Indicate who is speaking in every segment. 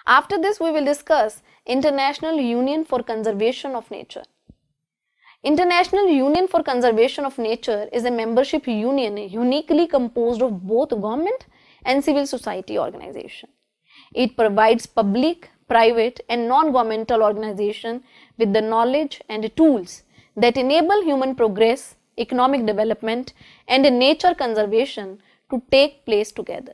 Speaker 1: After this, we will discuss International Union for Conservation of Nature. International Union for Conservation of Nature is a membership union uniquely composed of both government and civil society organizations. It provides public, private and non-governmental organizations with the knowledge and tools that enable human progress, economic development and nature conservation to take place together.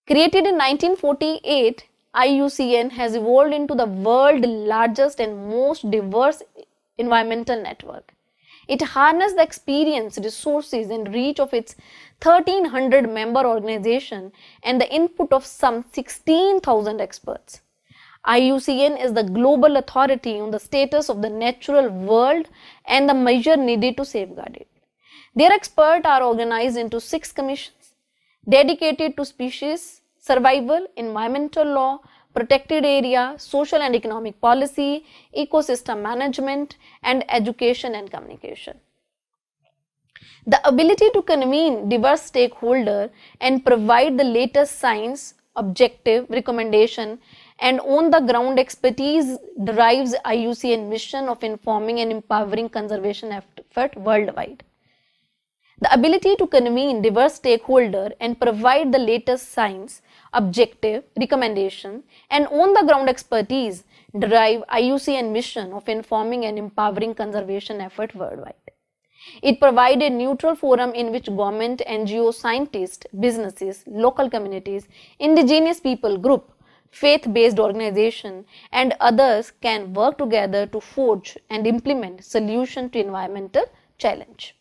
Speaker 1: Created in 1948, IUCN has evolved into the world's largest and most diverse environmental network. It harnesses the experience, resources and reach of its 1300 member organizations and the input of some 16,000 experts. IUCN is the global authority on the status of the natural world and the measures needed to safeguard it. Their experts are organized into 6 commissions dedicated to species survival, environmental law, protected area, social and economic policy, ecosystem management, and education and communication. The ability to convene diverse stakeholders and provide the latest science, objective, recommendation, and on-the-ground expertise drives IUCN mission of informing and empowering conservation effort worldwide. The ability to convene diverse stakeholders and provide the latest science, objective, recommendation, and on-the-ground expertise drive IUCN mission of informing and empowering conservation effort worldwide. It provides a neutral forum in which government, NGO, scientists, businesses, local communities, indigenous people group, faith-based organizations, and others can work together to forge and implement solutions to environmental challenge.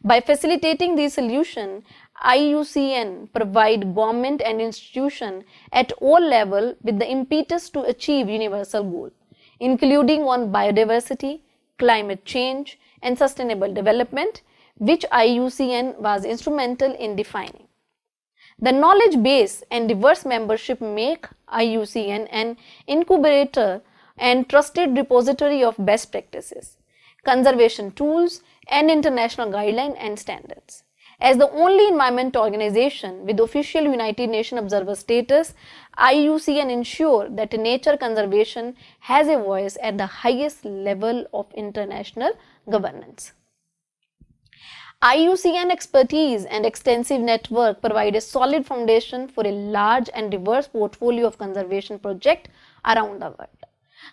Speaker 1: By facilitating these solutions, IUCN provides government and institutions at all levels with the impetus to achieve universal goals, including on biodiversity, climate change, and sustainable development, which IUCN was instrumental in defining. The knowledge base and diverse membership make IUCN an incubator and trusted repository of best practices, conservation tools, and international guidelines and standards. As the only environment organization with official United Nations observer status, IUCN ensures that nature conservation has a voice at the highest level of international governance. IUCN expertise and extensive network provide a solid foundation for a large and diverse portfolio of conservation projects around the world.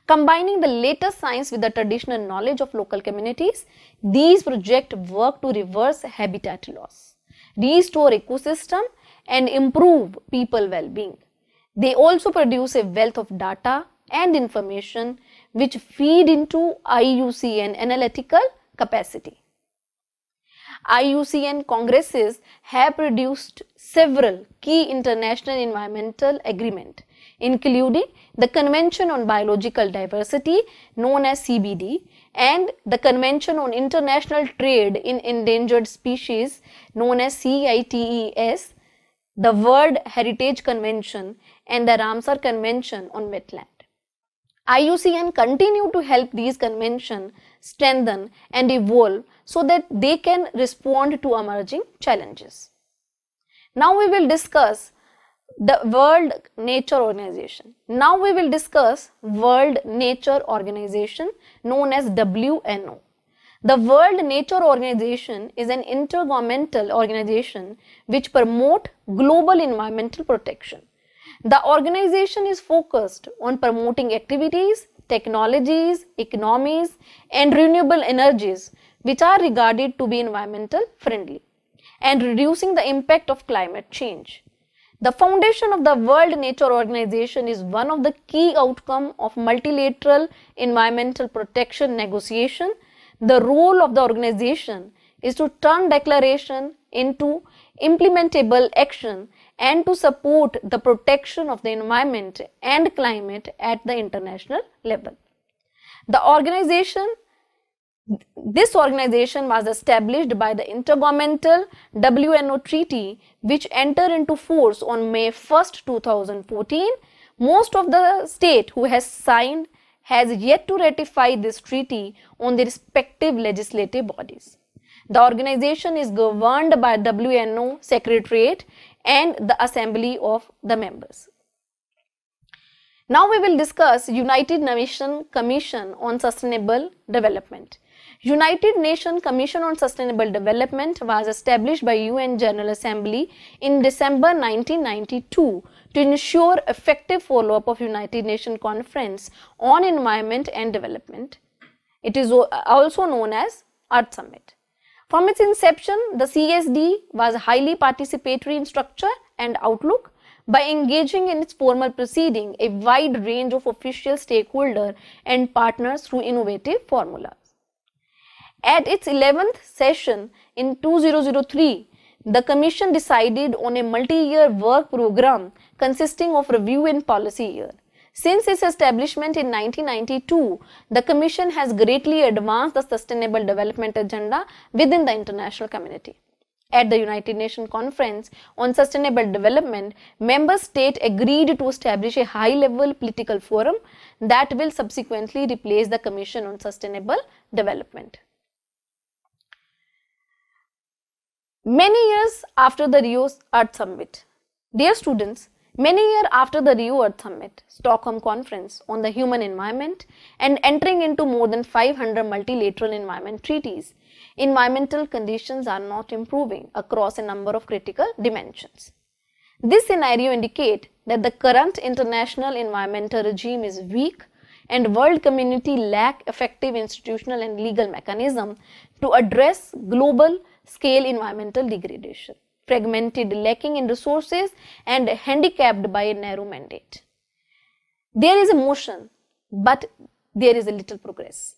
Speaker 1: Combining the latest science with the traditional knowledge of local communities, these projects work to reverse habitat loss, restore ecosystem, and improve people well-being. They also produce a wealth of data and information which feed into IUCN analytical capacity. IUCN congresses have produced several key international environmental agreements, including the Convention on Biological Diversity known as CBD and the Convention on International Trade in Endangered Species known as CITES, the World Heritage Convention and the Ramsar Convention on Wetland. IUCN continue to help these conventions strengthen and evolve so that they can respond to emerging challenges. Now we will discuss the World Nature Organization. World Nature Organization known as WNO. The World Nature Organization is an intergovernmental organization which promotes global environmental protection. The organization is focused on promoting activities, technologies, economies, and renewable energies which are regarded to be environmental friendly and reducing the impact of climate change. The foundation of the World Nature Organization is one of the key outcomes of multilateral environmental protection negotiation. The role of the organization is to turn declaration into implementable action and to support the protection of the environment and climate at the international level. This organization was established by the Intergovernmental WNO Treaty which entered into force on May 1, 2014. Most of the states who has signed has yet to ratify this treaty on their respective legislative bodies. The organization is governed by WNO Secretariat and the Assembly of the members. Now we will discuss United Nations Commission on Sustainable Development. United Nations Commission on Sustainable Development was established by UN General Assembly in December 1992 to ensure effective follow-up of United Nations Conference on Environment and Development. It is also known as Earth Summit. From its inception, the CSD was highly participatory in structure and outlook by engaging in its formal proceeding a wide range of official stakeholders and partners through innovative formulas. At its 11th session in 2003, the Commission decided on a multi-year work program consisting of review and policy year. Since its establishment in 1992, the Commission has greatly advanced the Sustainable Development Agenda within the international community. At the United Nations Conference on Sustainable Development, member states agreed to establish a high-level political forum that will subsequently replace the Commission on Sustainable Development. Many years after the Rio Earth Summit, dear students, many years after the Rio Earth Summit, Stockholm Conference on the Human Environment, and entering into more than 500 multilateral environment treaties, environmental conditions are not improving across a number of critical dimensions. This scenario indicates that the current international environmental regime is weak and world community lack effective institutional and legal mechanism to address global scale environmental degradation, fragmented, lacking in resources, and handicapped by a narrow mandate. There is a motion, but there is a little progress.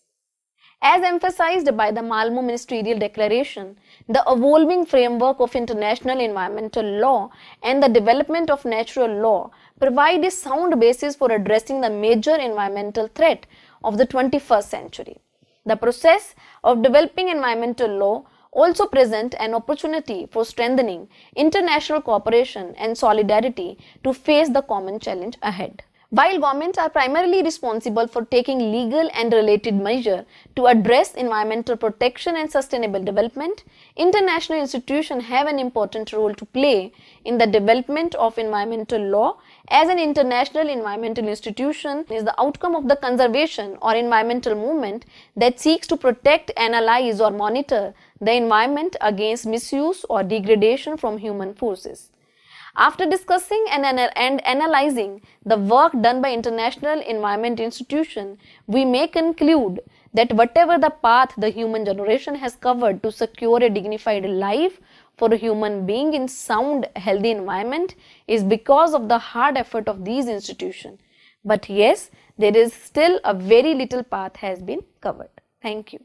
Speaker 1: As emphasized by the Malmo Ministerial Declaration, the evolving framework of international environmental law and the development of natural law provide a sound basis for addressing the major environmental threat of the 21st century. The process of developing environmental law also present an opportunity for strengthening international cooperation and solidarity to face the common challenge ahead. While governments are primarily responsible for taking legal and related measures to address environmental protection and sustainable development, international institutions have an important role to play in the development of environmental law. As an international environmental institution is the outcome of the conservation or environmental movement that seeks to protect, analyze or monitor the environment against misuse or degradation from human forces. After discussing and analyzing the work done by international environment institutions, we may conclude that whatever the path the human generation has covered to secure a dignified life for a human being in sound, healthy environment is because of the hard effort of these institutions. But yes, there is still a very little path has been covered. Thank you.